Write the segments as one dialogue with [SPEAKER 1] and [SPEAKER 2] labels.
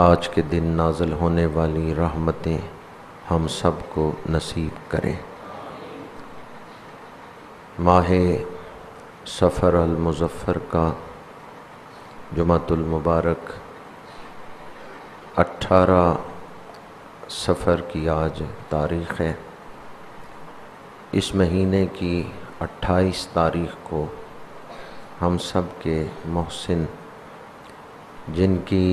[SPEAKER 1] آج کے دن نازل ہونے والی رحمتیں ہم سب کو نصیب کرے۔ ماہ صفر المظفر کا جمعۃ المبارک 18 صفر کی آج تاریخ ہے۔ اس مہینے کی 28 تاریخ کو ہم سب کے محسن جن کی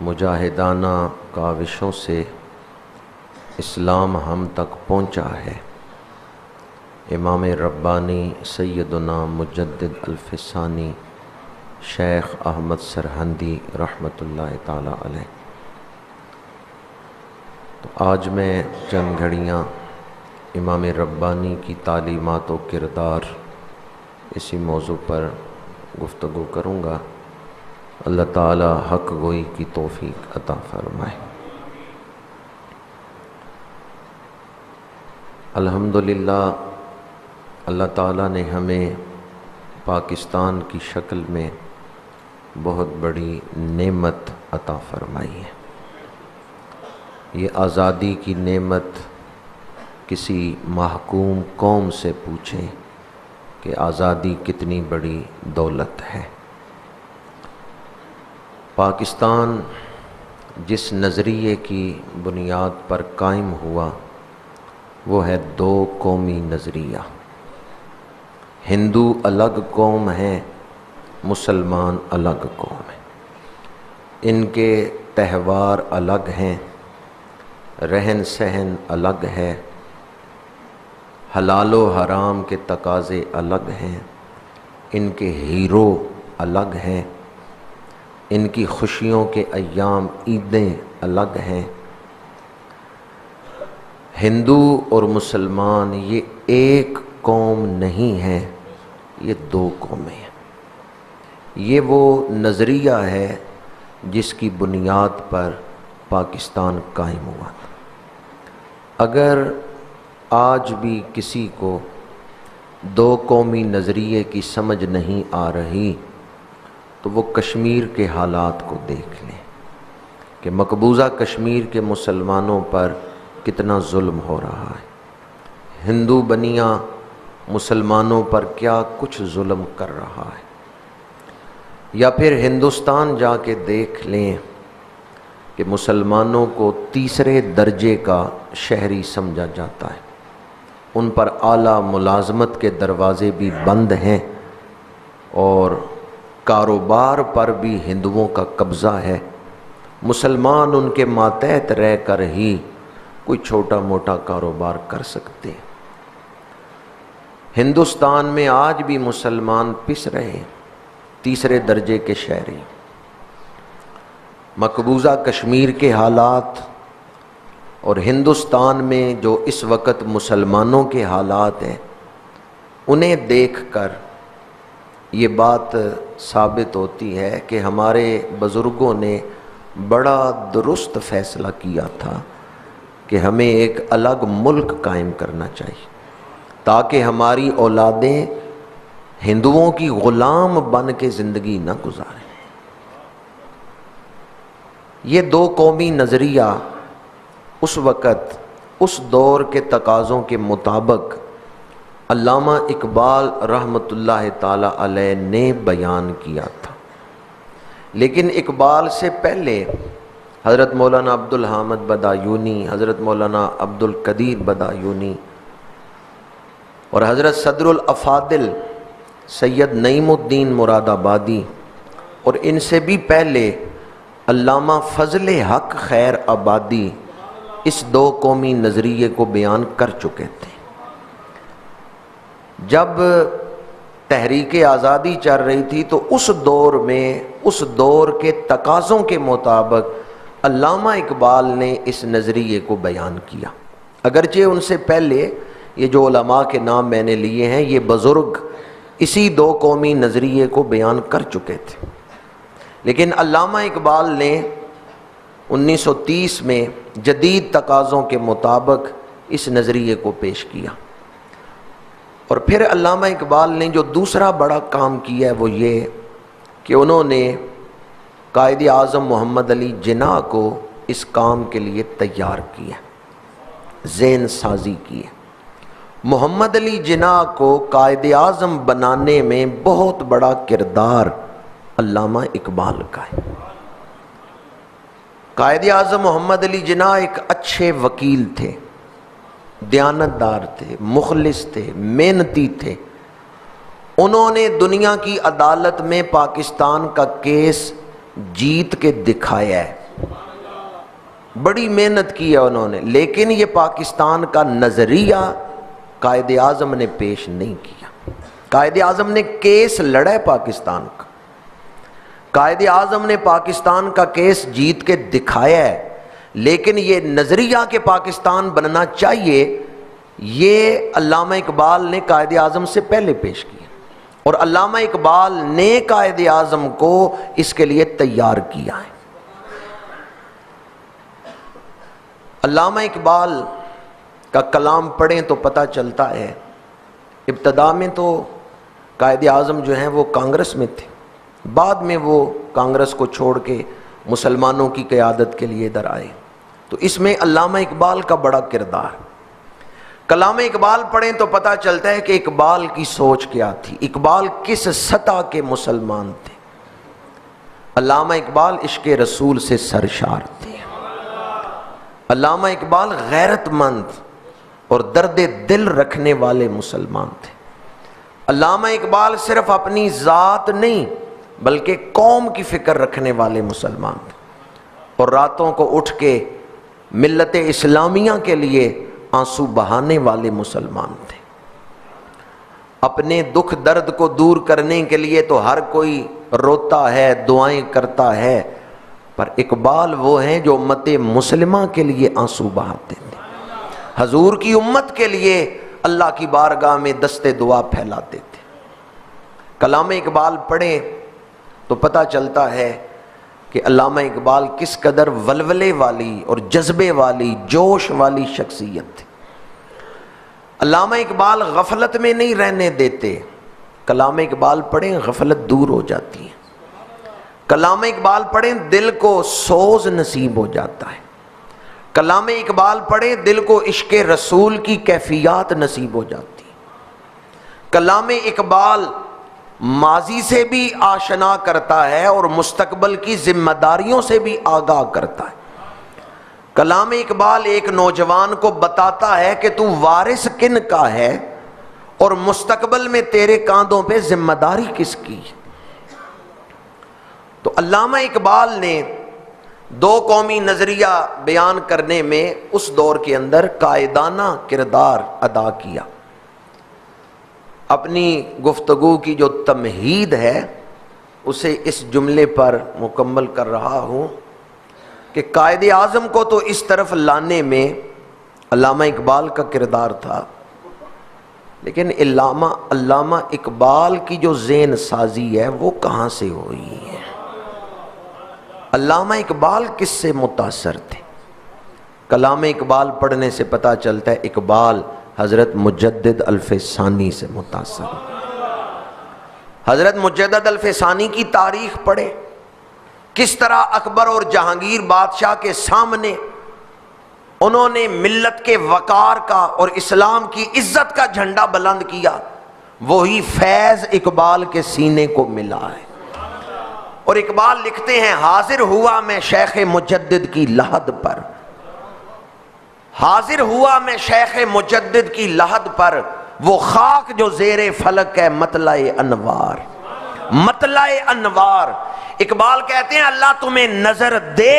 [SPEAKER 1] مجاہدانہ کاوشوں سے اسلام ہم تک پہنچا ہے، امام ربانی سیدنا مجدد الفسانی شیخ احمد سرہندی رحمۃ اللہ تعالی علیہ۔ تو آج میں چند گھڑیاں امام ربانی کی تعلیمات و کردار اسی موضوع پر گفتگو کروں گا۔ اللہ تعالی حق گوئی کی توفیق عطا فرمائے۔ الحمدللہ اللہ تعالیٰ نے ہمیں پاکستان کی شکل میں بہت بڑی نعمت عطا فرمائی ہے۔ یہ آزادی کی نعمت کسی محکوم قوم سے پوچھیں کہ آزادی کتنی بڑی دولت ہے۔ پاکستان جس نظریے کی بنیاد پر قائم ہوا وہ ہے دو قومی نظریہ۔ ہندو الگ قوم ہیں، مسلمان الگ قوم ہیں۔ ان کے تہوار الگ ہیں، رہن سہن الگ ہے، حلال و حرام کے تقاضے الگ ہیں، ان کے ہیرو الگ ہیں، ان کی خوشیوں کے ایام عیدیں الگ ہیں۔ ہندو اور مسلمان یہ ایک قوم نہیں ہے، یہ دو قومیں ہیں۔ یہ وہ نظریہ ہے جس کی بنیاد پر پاکستان قائم ہوا تھا۔ اگر آج بھی کسی کو دو قومی نظریے کی سمجھ نہیں آ رہی تو وہ کشمیر کے حالات کو دیکھ لیں کہ مقبوضہ کشمیر کے مسلمانوں پر کتنا ظلم ہو رہا ہے، ہندو بنیاں مسلمانوں پر کیا کچھ ظلم کر رہا ہے۔ یا پھر ہندوستان جا کے دیکھ لیں کہ مسلمانوں کو تیسرے درجے کا شہری سمجھا جاتا ہے، ان پر اعلیٰ ملازمت کے دروازے بھی بند ہیں اور کاروبار پر بھی ہندوؤں کا قبضہ ہے۔ مسلمان ان کے ماتحت رہ کر ہی کوئی چھوٹا موٹا کاروبار کر سکتے ہیں۔ ہندوستان میں آج بھی مسلمان پس رہے ہیں، تیسرے درجے کے شہری۔ مقبوضہ کشمیر کے حالات اور ہندوستان میں جو اس وقت مسلمانوں کے حالات ہیں، انہیں دیکھ کر یہ بات ثابت ہوتی ہے کہ ہمارے بزرگوں نے بڑا درست فیصلہ کیا تھا کہ ہمیں ایک الگ ملک قائم کرنا چاہیے تاکہ ہماری اولادیں ہندوؤں کی غلام بن کے زندگی نہ گزاریں۔ یہ دو قومی نظریہ اس وقت اس دور کے تقاضوں کے مطابق علامہ اقبال رحمۃ اللہ تعالی علیہ نے بیان کیا تھا، لیکن اقبال سے پہلے حضرت مولانا عبدالحامد بدایونی، حضرت مولانا عبدالقدیر بدایونی اور حضرت صدر الافاضل سید نعیم الدین مراد آبادی اور ان سے بھی پہلے علامہ فضل حق خیر آبادی اس دو قومی نظریے کو بیان کر چکے تھے۔ جب تحریک آزادی چل رہی تھی تو اس دور میں اس دور کے تقاضوں کے مطابق علامہ اقبال نے اس نظریے کو بیان کیا، اگرچہ ان سے پہلے یہ جو علماء کے نام میں نے لیے ہیں یہ بزرگ اسی دو قومی نظریے کو بیان کر چکے تھے، لیکن علامہ اقبال نے 1930 میں جدید تقاضوں کے مطابق اس نظریے کو پیش کیا۔ اور پھر علامہ اقبال نے جو دوسرا بڑا کام کیا ہے وہ یہ کہ انہوں نے قائد اعظم محمد علی جناح کو اس کام کے لیے تیار کیا، ذہن سازی کی ہے۔ محمد علی جناح کو قائد اعظم بنانے میں بہت بڑا کردار علامہ اقبال کا ہے۔ قائد اعظم محمد علی جناح ایک اچھے وکیل تھے، دیانتدار تھے، مخلص تھے، محنتی تھے۔ انہوں نے دنیا کی عدالت میں پاکستان کا کیس جیت کے دکھایا ہے، بڑی محنت کی ہے انہوں نے، لیکن یہ پاکستان کا نظریہ قائد اعظم نے پیش نہیں کیا۔ قائد اعظم نے کیس لڑا ہے پاکستان کا، قائد اعظم نے پاکستان کا کیس جیت کے دکھایا ہے، لیکن یہ نظریہ کہ پاکستان بننا چاہیے یہ علامہ اقبال نے قائد اعظم سے پہلے پیش کیا، اور علامہ اقبال نے قائد اعظم کو اس کے لیے تیار کیا ہے۔ علامہ اقبال کا کلام پڑھیں تو پتہ چلتا ہے، ابتدا میں تو قائد اعظم جو ہیں وہ کانگریس میں تھے، بعد میں وہ کانگریس کو چھوڑ کے مسلمانوں کی قیادت کے لیے ادھر آئے، تو اس میں علامہ اقبال کا بڑا کردار۔ کلام اقبال پڑھیں تو پتہ چلتا ہے کہ اقبال کی سوچ کیا تھی، اقبال کس سطح کے مسلمان تھے۔ علامہ اقبال عشق رسول سے سرشار تھے، علامہ اقبال غیرت مند اور درد دل رکھنے والے مسلمان تھے۔ علامہ اقبال صرف اپنی ذات نہیں بلکہ قوم کی فکر رکھنے والے مسلمان تھے، اور راتوں کو اٹھ کے ملت اسلامیہ کے لیے آنسو بہانے والے مسلمان تھے۔ اپنے دکھ درد کو دور کرنے کے لیے تو ہر کوئی روتا ہے، دعائیں کرتا ہے، پر اقبال وہ ہیں جو امت مسلمہ کے لیے آنسو بہاتے تھے، حضور کی امت کے لیے اللہ کی بارگاہ میں دست دعا پھیلاتے تھے۔ کلام اقبال پڑھیں تو پتہ چلتا ہے کہ علامہ اقبال کس قدر ولولے والی اور جذبے والی، جوش والی شخصیت تھی۔ علامہ اقبال غفلت میں نہیں رہنے دیتے، کلام اقبال پڑھیں غفلت دور ہو جاتی ہے، کلام اقبال پڑھیں دل کو سوز نصیب ہو جاتا ہے، کلام اقبال پڑھیں دل کو عشق رسول کی کیفیات نصیب ہو جاتی ہے۔ کلام اقبال ماضی سے بھی آشنا کرتا ہے اور مستقبل کی ذمہ داریوں سے بھی آگاہ کرتا ہے۔ کلام اقبال ایک نوجوان کو بتاتا ہے کہ تو وارث کن کا ہے اور مستقبل میں تیرے کاندھوں پہ ذمہ داری کس کی۔ تو علامہ اقبال نے دو قومی نظریہ بیان کرنے میں اس دور کے اندر قائدانہ کردار ادا کیا۔ اپنی گفتگو کی جو تمہید ہے اسے اس جملے پر مکمل کر رہا ہوں کہ قائد اعظم کو تو اس طرف لانے میں علامہ اقبال کا کردار تھا، لیکن علامہ اقبال کی جو ذہن سازی ہے وہ کہاں سے ہوئی ہے؟ علامہ اقبال کس سے متاثر تھے؟ کلام اقبال پڑھنے سے پتہ چلتا ہے اقبال حضرت مجدد الف ثانی سے متاثر۔ حضرت مجدد الف ثانی کی تاریخ پڑھے، کس طرح اکبر اور جہانگیر بادشاہ کے سامنے انہوں نے ملت کے وقار کا اور اسلام کی عزت کا جھنڈا بلند کیا، وہی فیض اقبال کے سینے کو ملا ہے۔ اور اقبال لکھتے ہیں حاضر ہوا میں شیخ مجدد کی لحد پر، حاضر ہوا میں شیخ مجدد کی لحد پر، وہ خاک جو زیر فلک ہے مطلع انوار، مطلع انوار۔ اقبال کہتے ہیں اللہ تمہیں نظر دے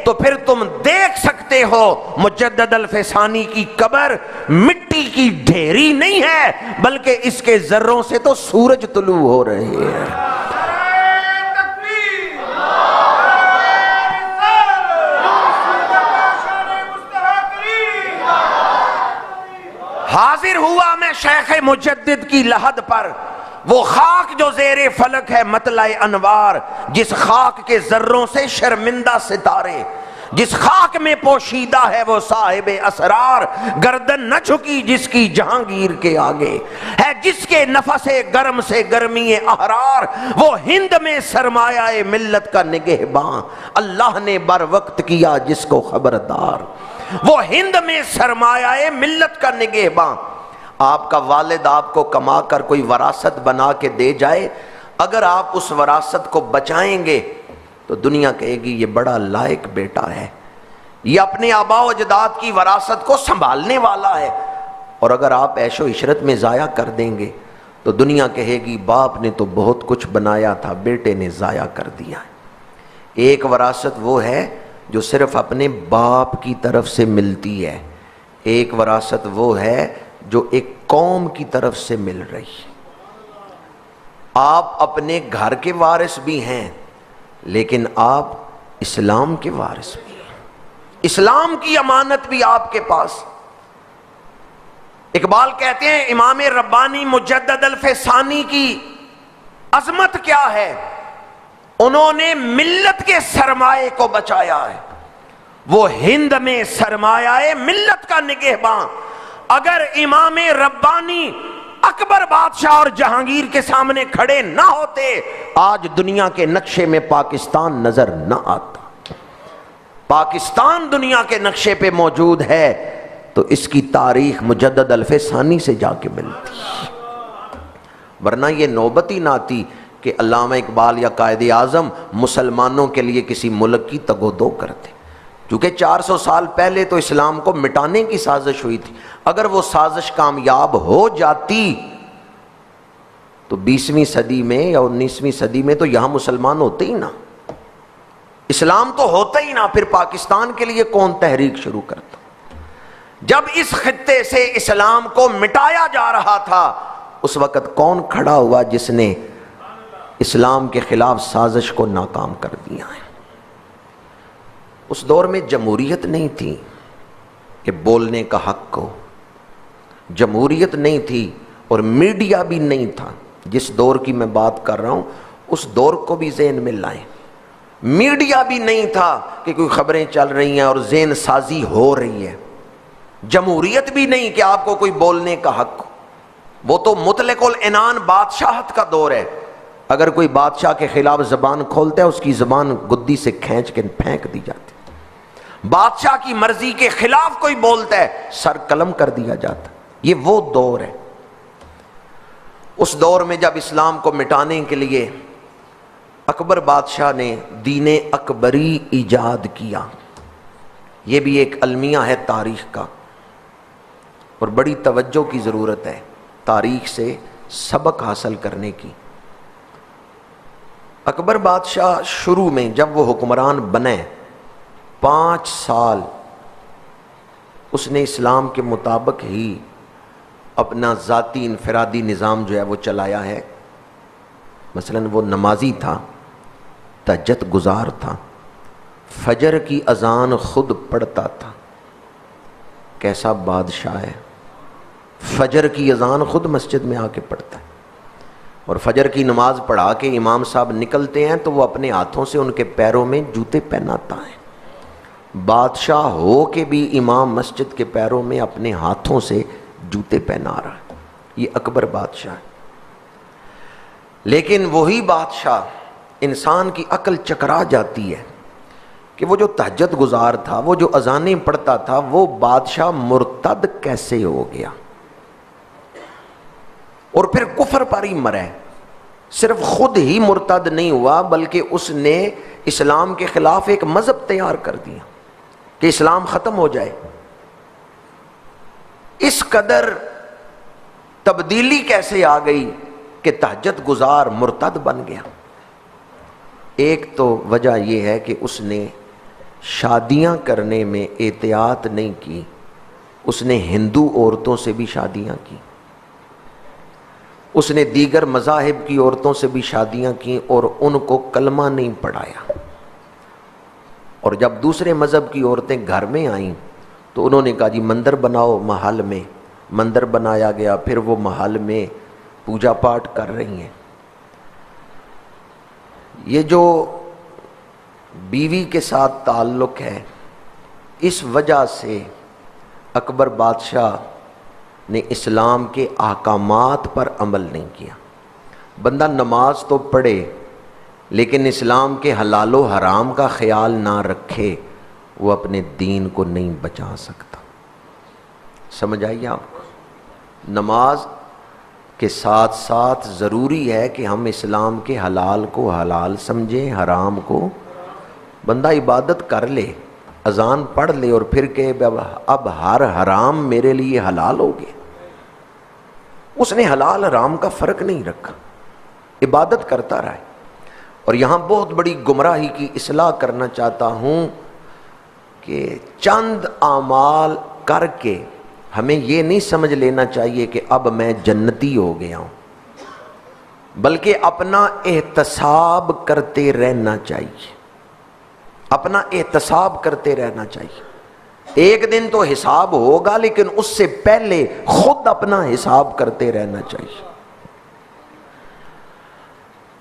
[SPEAKER 1] تو پھر تم دیکھ سکتے ہو مجدد الف ثانی کی قبر مٹی کی ڈھیری نہیں ہے بلکہ اس کے ذروں سے تو سورج طلوع ہو رہے ہیں۔ حاضر ہوا میں شیخ مجدد کی لحد پر، وہ خاک جو زیر فلک ہے مطلع انوار، جس خاک کے ذروں سے شرمندہ ستارے، جس خاک میں پوشیدہ ہے وہ صاحب اسرار، گردن نہ جھکی جس کی جہانگیر کے آگے، ہے جس کے نفس گرم سے گرمی احرار، وہ ہند میں سرمایہ ملت کا نگہباں، اللہ نے بر وقت کیا جس کو خبردار، وہ ہند میں سرمایہ ملت کا نگہباں۔ آپ کا والد آپ کو کما کر کوئی وراثت بنا کے دے جائے، اگر آپ اس وراثت کو بچائیں گے تو دنیا کہے گی یہ بڑا لائق بیٹا ہے، یہ اپنے آباء و اجداد کی وراثت کو سنبھالنے والا ہے، اور اگر آپ عیش و عشرت میں ضائع کر دیں گے تو دنیا کہے گی باپ نے تو بہت کچھ بنایا تھا، بیٹے نے ضائع کر دیا۔ ایک وراثت وہ ہے جو صرف اپنے باپ کی طرف سے ملتی ہے، ایک وراثت وہ ہے جو ایک قوم کی طرف سے مل رہی ہے۔ آپ اپنے گھر کے وارث بھی ہیں لیکن آپ اسلام کے وارث بھی ہیں، اسلام کی امانت بھی آپ کے پاس۔ اقبال کہتے ہیں امام ربانی مجدد الفسانی کی عظمت کیا ہے، انہوں نے ملت کے سرمایے کو بچایا ہے، وہ ہند میں سرمایہ ملت کا نگہباں۔ اگر امام ربانی اکبر بادشاہ اور جہانگیر کے سامنے کھڑے نہ ہوتے آج دنیا کے نقشے میں پاکستان نظر نہ آتا۔ پاکستان دنیا کے نقشے پہ موجود ہے تو اس کی تاریخ مجدد الفسانی سے جا کے ملتی، ورنہ یہ نوبت ہی نہ آتی کہ علامہ اقبال یا قائد اعظم مسلمانوں کے لیے کسی ملک کی تگ و دو کرتے، کیونکہ 400 سال پہلے تو اسلام کو مٹانے کی سازش ہوئی تھی۔ اگر وہ سازش کامیاب ہو جاتی تو 20ویں صدی میں یا 19ویں صدی میں تو یہاں مسلمان ہوتے ہی نہ، اسلام تو ہوتا ہی نہ، پھر پاکستان کے لیے کون تحریک شروع کرتا؟ جب اس خطے سے اسلام کو مٹایا جا رہا تھا اس وقت کون کھڑا ہوا جس نے اسلام کے خلاف سازش کو ناکام کر دیا ہے؟ اس دور میں جمہوریت نہیں تھی کہ بولنے کا حق ہو، جمہوریت نہیں تھی اور میڈیا بھی نہیں تھا۔ جس دور کی میں بات کر رہا ہوں اس دور کو بھی ذہن میں لائیں، میڈیا بھی نہیں تھا کہ کوئی خبریں چل رہی ہیں اور ذہن سازی ہو رہی ہے، جمہوریت بھی نہیں کہ آپ کو کوئی بولنے کا حق ہو، وہ تو مطلق العنان بادشاہت کا دور ہے۔ اگر کوئی بادشاہ کے خلاف زبان کھولتا ہے اس کی زبان گدی سے کھینچ کے پھینک دی جاتی، بادشاہ کی مرضی کے خلاف کوئی بولتا ہے سر قلم کر دیا جاتا۔ یہ وہ دور ہے۔ اس دور میں جب اسلام کو مٹانے کے لیے اکبر بادشاہ نے دین اکبری ایجاد کیا، یہ بھی ایک المیہ ہے تاریخ کا اور بڑی توجہ کی ضرورت ہے تاریخ سے سبق حاصل کرنے کی۔ اکبر بادشاہ شروع میں جب وہ حکمران بنے 5 سال اس نے اسلام کے مطابق ہی اپنا ذاتی انفرادی نظام جو ہے وہ چلایا ہے۔ مثلاً وہ نمازی تھا، تہجد گزار تھا، فجر کی اذان خود پڑھتا تھا۔ کیسا بادشاہ ہے، فجر کی اذان خود مسجد میں آ کے پڑھتا ہے، اور فجر کی نماز پڑھا کے امام صاحب نکلتے ہیں تو وہ اپنے ہاتھوں سے ان کے پیروں میں جوتے پہناتا ہے۔ بادشاہ ہو کے بھی امام مسجد کے پیروں میں اپنے ہاتھوں سے جوتے پہنا رہا ہے، یہ اکبر بادشاہ ہے۔ لیکن وہی بادشاہ، انسان کی عقل چکرا جاتی ہے کہ وہ جو تہجد گزار تھا، وہ جو اذانیں پڑھتا تھا، وہ بادشاہ مرتد کیسے ہو گیا اور پھر کفر پر ہی مرے۔ صرف خود ہی مرتد نہیں ہوا بلکہ اس نے اسلام کے خلاف ایک مذہب تیار کر دیا کہ اسلام ختم ہو جائے۔ اس قدر تبدیلی کیسے آ گئی کہ تہجد گزار مرتد بن گیا؟ ایک تو وجہ یہ ہے کہ اس نے شادیاں کرنے میں احتیاط نہیں کی، اس نے ہندو عورتوں سے بھی شادیاں کی، اس نے دیگر مذاہب کی عورتوں سے بھی شادیاں کی اور ان کو کلمہ نہیں پڑھایا۔ اور جب دوسرے مذہب کی عورتیں گھر میں آئیں تو انہوں نے کہا جی مندر بناؤ، محل میں مندر بنایا گیا، پھر وہ محل میں پوجا پاٹ کر رہی ہیں۔ یہ جو بیوی کے ساتھ تعلق ہے اس وجہ سے اکبر بادشاہ نے اسلام کے احکامات پر عمل نہیں کیا۔ بندہ نماز تو پڑھے لیکن اسلام کے حلال و حرام کا خیال نہ رکھے، وہ اپنے دین کو نہیں بچا سکتا۔ سمجھ آئیے آپ کو؟ نماز کے ساتھ ساتھ ضروری ہے کہ ہم اسلام کے حلال کو حلال سمجھیں، حرام کو۔ بندہ عبادت کر لے، اذان پڑھ لے اور پھر کہ اب ہر حرام میرے لیے حلال ہو گیا، اس نے حلال حرام کا فرق نہیں رکھا، عبادت کرتا رہے۔ اور یہاں بہت بڑی گمراہی کی اصلاح کرنا چاہتا ہوں کہ چند اعمال کر کے ہمیں یہ نہیں سمجھ لینا چاہیے کہ اب میں جنتی ہو گیا ہوں، بلکہ اپنا احتساب کرتے رہنا چاہیے، اپنا احتساب کرتے رہنا چاہیے۔ ایک دن تو حساب ہوگا لیکن اس سے پہلے خود اپنا حساب کرتے رہنا چاہیے۔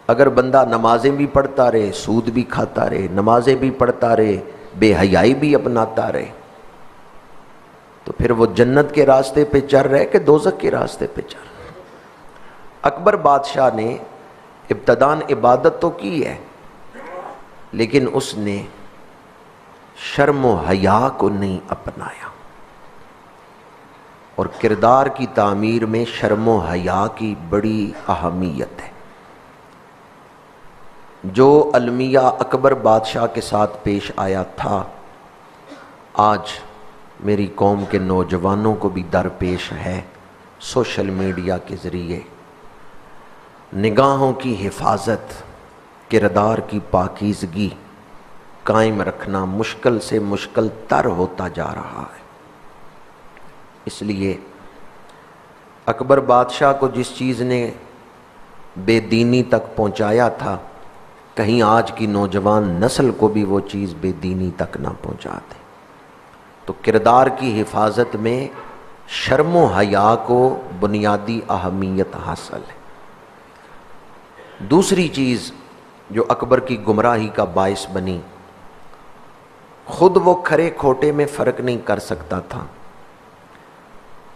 [SPEAKER 1] اگر بندہ نمازیں بھی پڑھتا رہے، سود بھی کھاتا رہے، نمازیں بھی پڑھتا رہے، بے حیائی بھی اپناتا رہے، تو پھر وہ جنت کے راستے پہ چل رہے کہ دوزخ کے راستے پہ چل رہے؟ اکبر بادشاہ نے ابتداً عبادت تو کی ہے، لیکن اس نے شرم و حیا کو نہیں اپنایا، اور کردار کی تعمیر میں شرم و حیا کی بڑی اہمیت ہے۔ جو المیہ اکبر بادشاہ کے ساتھ پیش آیا تھا، آج میری قوم کے نوجوانوں کو بھی درپیش ہے۔ سوشل میڈیا کے ذریعے نگاہوں کی حفاظت، کردار کی پاکیزگی قائم رکھنا مشکل سے مشکل تر ہوتا جا رہا ہے۔ اس لیے اکبر بادشاہ کو جس چیز نے بے دینی تک پہنچایا تھا، کہیں آج کی نوجوان نسل کو بھی وہ چیز بے دینی تک نہ پہنچا دے۔ تو کردار کی حفاظت میں شرم و حیا کو بنیادی اہمیت حاصل ہے۔ دوسری چیز جو اکبر کی گمراہی کا باعث بنی، خود وہ کھرے کھوٹے میں فرق نہیں کر سکتا تھا،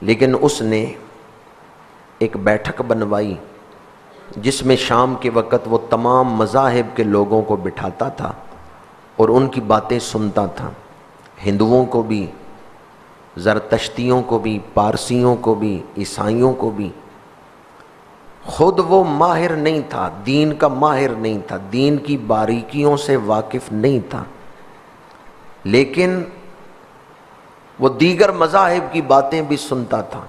[SPEAKER 1] لیکن اس نے ایک بیٹھک بنوائی جس میں شام کے وقت وہ تمام مذاہب کے لوگوں کو بٹھاتا تھا اور ان کی باتیں سنتا تھا، ہندوؤں کو بھی، زرتشتیوں کو بھی، پارسیوں کو بھی، عیسائیوں کو بھی۔ خود وہ ماہر نہیں تھا، دین کا ماہر نہیں تھا، دین کی باریکیوں سے واقف نہیں تھا، لیکن وہ دیگر مذاہب کی باتیں بھی سنتا تھا۔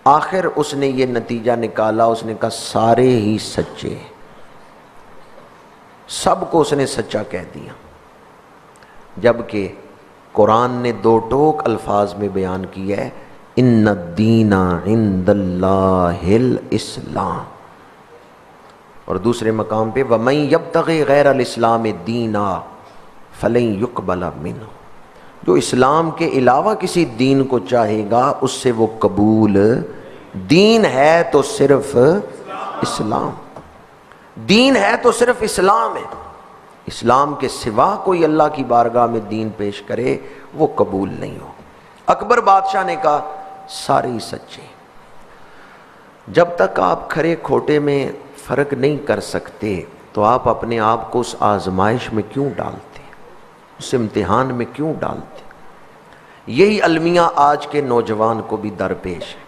[SPEAKER 1] آخر اس نے یہ نتیجہ نکالا، اس نے کہا سارے ہی سچے، سب کو اس نے سچا کہہ دیا، جبکہ قرآن نے دو ٹوک الفاظ میں بیان کیا ہے، ان الدین عند اللہ الاسلام، اور دوسرے مقام پہ وَمَن يَبْتَغِ غَيْرَ الْإِسْلَامِ دِينًا فَلَن يُقْبَلَ مِنْهُ، جو اسلام کے علاوہ کسی دین کو چاہے گا اس سے وہ قبول، دین ہے تو صرف اسلام، دین ہے تو صرف اسلام ہے، اسلام کے سوا کوئی اللہ کی بارگاہ میں دین پیش کرے وہ قبول نہیں ہو۔ اکبر بادشاہ نے کہا سارے ہی سچے۔ جب تک آپ کھرے کھوٹے میں فرق نہیں کر سکتے تو آپ اپنے آپ کو اس آزمائش میں کیوں ڈالتے، اس امتحان میں کیوں ڈالتے؟ یہی المیہ آج کے نوجوان کو بھی درپیش ہے۔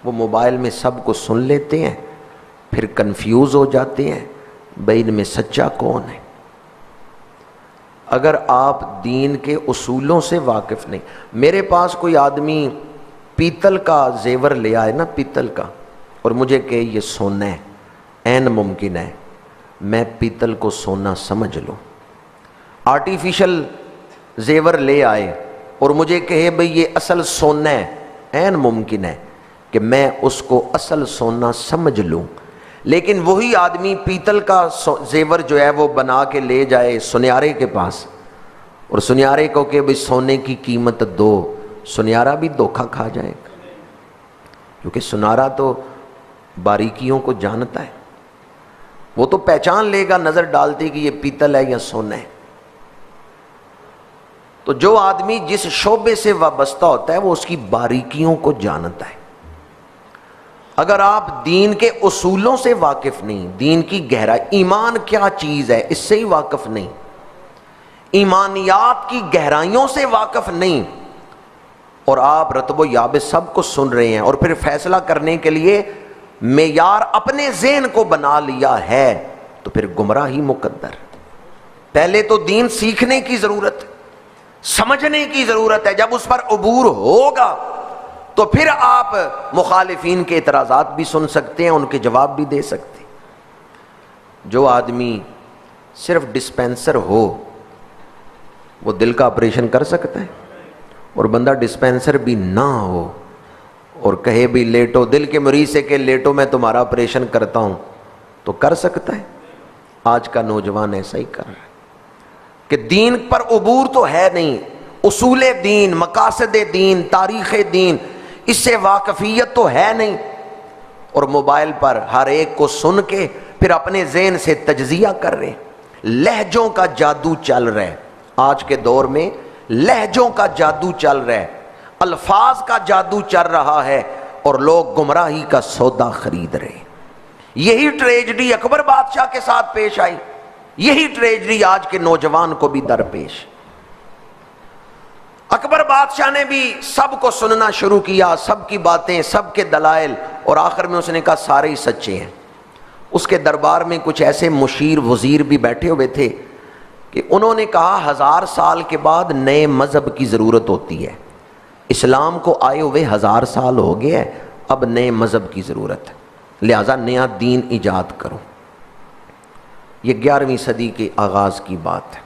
[SPEAKER 1] وہ موبائل میں سب کو سن لیتے ہیں، پھر کنفیوز ہو جاتے ہیں بھائی ان میں سچا کون ہے۔ اگر آپ دین کے اصولوں سے واقف نہیں، میرے پاس کوئی آدمی پیتل کا زیور لے آئے نا، پیتل کا، اور مجھے کہ یہ سونا ہے، عین ممکن ہے میں پیتل کو سونا سمجھ لوں۔ آرٹیفیشل زیور لے آئے اور مجھے کہے بھئی یہ اصل سونا ہے، عین ممکن ہے کہ میں اس کو اصل سونا سمجھ لوں، لیکن وہی آدمی پیتل کا زیور جو ہے وہ بنا کے لے جائے سنیارے کے پاس، اور سنیارے کو کہ بھئی سونے کی قیمت دو، سنیارا بھی دھوکہ کھا جائے گا، کیونکہ سنارا تو باریکیوں کو جانتا ہے، وہ تو پہچان لے گا نظر ڈالتے کہ یہ پیتل ہے یا سونا ہے۔ تو جو آدمی جس شعبے سے وابستہ ہوتا ہے وہ اس کی باریکیوں کو جانتا ہے۔ اگر آپ دین کے اصولوں سے واقف نہیں، دین کی گہرائی، ایمان کیا چیز ہے اس سے ہی واقف نہیں، ایمانیات کی گہرائیوں سے واقف نہیں، اور آپ رتب و یابس سب کو سن رہے ہیں اور پھر فیصلہ کرنے کے لیے معیار اپنے ذہن کو بنا لیا ہے، تو پھر گمراہی مقدر۔ پہلے تو دین سیکھنے کی ضرورت ہے، سمجھنے کی ضرورت ہے، جب اس پر عبور ہوگا تو پھر آپ مخالفین کے اعتراضات بھی سن سکتے ہیں، ان کے جواب بھی دے سکتے ہیں۔ جو آدمی صرف ڈسپینسر ہو وہ دل کا آپریشن کر سکتا ہے، اور بندہ ڈسپینسر بھی نہ ہو اور کہے بھی لیٹو، دل کے مریض سے کہ لیٹو میں تمہارا آپریشن کرتا ہوں، تو کر سکتا ہے؟ آج کا نوجوان ایسا ہی کر رہا ہے کہ دین پر عبور تو ہے نہیں، اصول دین، مقاصد دین، تاریخ دین، اس سے واقفیت تو ہے نہیں، اور موبائل پر ہر ایک کو سن کے پھر اپنے ذہن سے تجزیہ کر رہے ہیں۔ لہجوں کا جادو چل رہا ہے آج کے دور میں، لہجوں کا جادو چل رہا ہے، الفاظ کا جادو چل رہا ہے، اور لوگ گمراہی کا سودا خرید رہے ہیں۔ یہی ٹریجڈی اکبر بادشاہ کے ساتھ پیش آئی، یہی ٹریجڈی آج کے نوجوان کو بھی درپیش۔ اکبر بادشاہ نے بھی سب کو سننا شروع کیا، سب کی باتیں، سب کے دلائل، اور آخر میں اس نے کہا سارے ہی سچے ہیں۔ اس کے دربار میں کچھ ایسے مشیر وزیر بھی بیٹھے ہوئے تھے کہ انہوں نے کہا 1000 سال کے بعد نئے مذہب کی ضرورت ہوتی ہے، اسلام کو آئے ہوئے 1000 سال ہو گئے، اب نئے مذہب کی ضرورت ہے، لہذا نیا دین ایجاد کرو۔ یہ 11ویں صدی کے آغاز کی بات ہے۔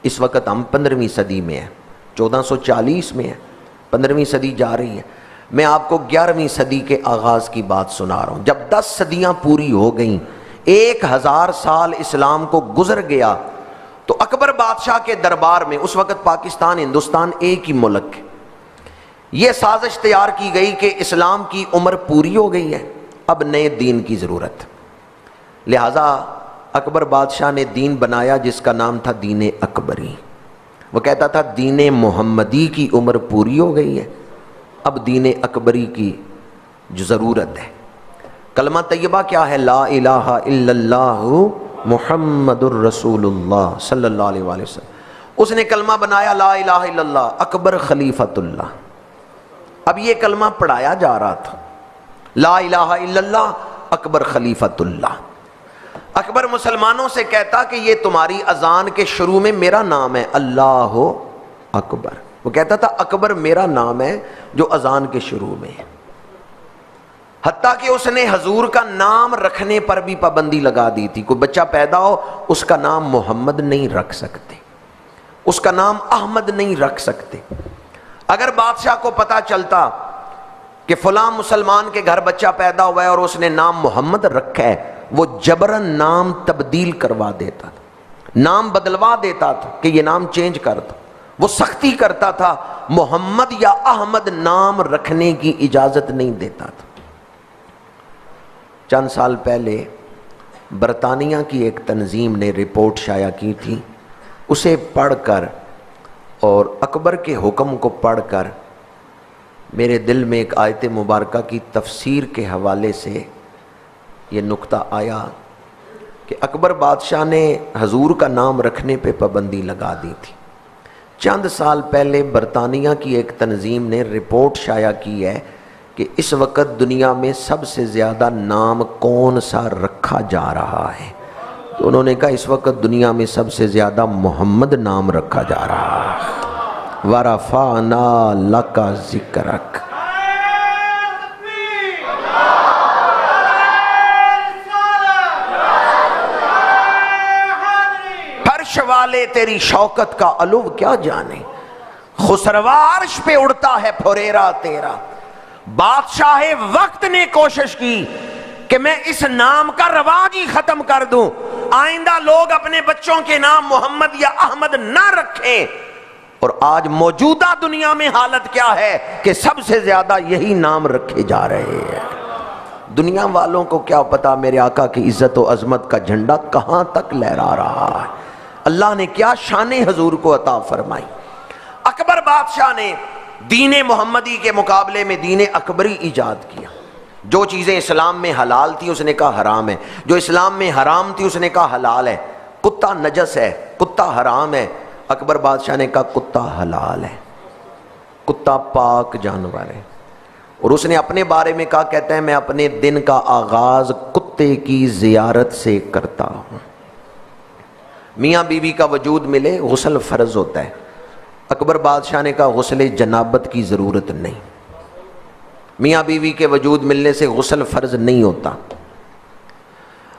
[SPEAKER 1] اس وقت ہم 15ویں صدی میں ہیں، 1440 میں ہے، 15ویں صدی جا رہی ہے۔ میں آپ کو 11ویں صدی کے آغاز کی بات سنا رہا ہوں۔ جب 10 صدیاں پوری ہو گئیں، 1000 سال اسلام کو گزر گیا، تو اکبر بادشاہ کے دربار میں، اس وقت پاکستان ہندوستان ایک ہی ملک ہے، یہ سازش تیار کی گئی کہ اسلام کی عمر پوری ہو گئی ہے، اب نئے دین کی ضرورت، لہذا اکبر بادشاہ نے دین بنایا جس کا نام تھا دین اکبری۔ وہ کہتا تھا دین محمدی کی عمر پوری ہو گئی ہے، اب دین اکبری کی جو ضرورت ہے۔ کلمہ طیبہ کیا ہے؟ لا الہ الا اللہ محمد الرسول اللہ صلی اللہ علیہ وآلہ وسلم۔ اس نے کلمہ بنایا لا الہ الا اللہ، اکبر خلیفۃ اللہ۔ اب یہ کلمہ پڑھایا جا رہا تھا، لا الہ الا اللہ اکبر خلیفۃ اللہ۔ اکبر مسلمانوں سے کہتا کہ یہ تمہاری اذان کے شروع میں میرا نام ہے، اللہ اکبر۔ وہ کہتا تھا اکبر میرا نام ہے جو اذان کے شروع میں ہے۔ حتیٰ کہ اس نے حضور کا نام رکھنے پر بھی پابندی لگا دی تھی، کوئی بچہ پیدا ہو اس کا نام محمد نہیں رکھ سکتے، اس کا نام احمد نہیں رکھ سکتے۔ اگر بادشاہ کو پتا چلتا کہ فلاں مسلمان کے گھر بچہ پیدا ہوا ہے اور اس نے نام محمد رکھا ہے، وہ جبرن نام تبدیل کروا دیتا تھا، نام بدلوا دیتا تھا کہ یہ نام چینج کر دو، وہ سختی کرتا تھا، محمد یا احمد نام رکھنے کی اجازت نہیں دیتا تھا۔ چند سال پہلے برطانیہ کی ایک تنظیم نے رپورٹ شائع کی تھی، اسے پڑھ کر اور اکبر کے حکم کو پڑھ کر میرے دل میں ایک آیت مبارکہ کی تفسیر کے حوالے سے یہ نقطہ آیا کہ اکبر بادشاہ نے حضور کا نام رکھنے پہ پابندی لگا دی تھی۔ چند سال پہلے برطانیہ کی ایک تنظیم نے رپورٹ شائع کی ہے کہ اس وقت دنیا میں سب سے زیادہ نام کون سا رکھا جا رہا ہے، تو انہوں نے کہا اس وقت دنیا میں سب سے زیادہ محمد نام رکھا جا رہا ہے۔ وَرَفَعْنَا لَكَ ذِكْرَكَ۔ فرش والے تیری شوکت کا علو کیا جانے، خسروا عرش پہ اڑتا ہے پھریرا تیرا۔ بادشاہ وقت نے کوشش کی کہ میں اس نام کا رواج ہی ختم کر دوں، آئندہ لوگ اپنے بچوں کے نام محمد یا احمد نہ رکھیں، اور آج موجودہ دنیا میں حالت کیا ہے کہ سب سے زیادہ یہی نام رکھے جا رہے ہیں۔ دنیا والوں کو کیا پتا میرے آقا کی عزت و عظمت کا جھنڈا کہاں تک لہرا رہا ہے، اللہ نے کیا شان حضور کو عطا فرمائی۔ اکبر بادشاہ نے دین محمدی کے مقابلے میں دین اکبری ایجاد کیا. جو چیزیں اسلام میں حلال تھی اس نے کہا حرام ہے، جو اسلام میں حرام تھی اس نے کہا حلال ہے. کتا نجس ہے، کتا حرام ہے، اکبر بادشاہ نے کہا کتا حلال ہے، کتا پاک جانور ہے. اور اس نے اپنے بارے میں کہا، کہتا ہے میں اپنے دن کا آغاز کتے کی زیارت سے کرتا ہوں. میاں بیوی کا وجود ملے غسل فرض ہوتا ہے. اکبر بادشاہ نے کہا غسل جنابت کی ضرورت نہیں، میاں بیوی کے وجود ملنے سے غسل فرض نہیں ہوتا.